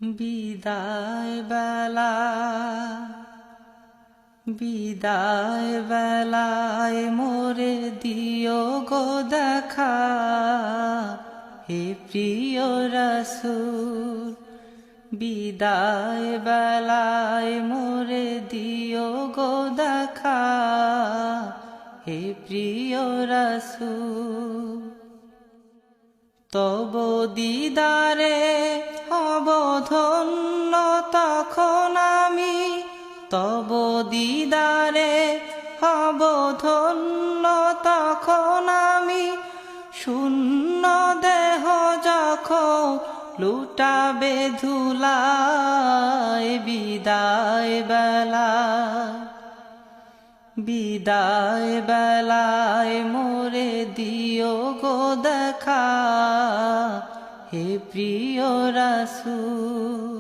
বিদায় বেলা বিদায় বেলায় মোরে দিও গো দেখা, হে প্রিয় রাসূল। বিদায় বেলায় মোরে দিও গো দেখা, হে প্রিয় রাসূল। তব দিদারে হব ধন্য তখন আমি, তব দিদারে হব ধন্য তখন আমি। শূন্য দেহ যখন লুটাবে ধুলায়, বিদায় বেলা বিদায় বেলায় মোরে দিও গো দেখা, হে প্রিয় রাসূল।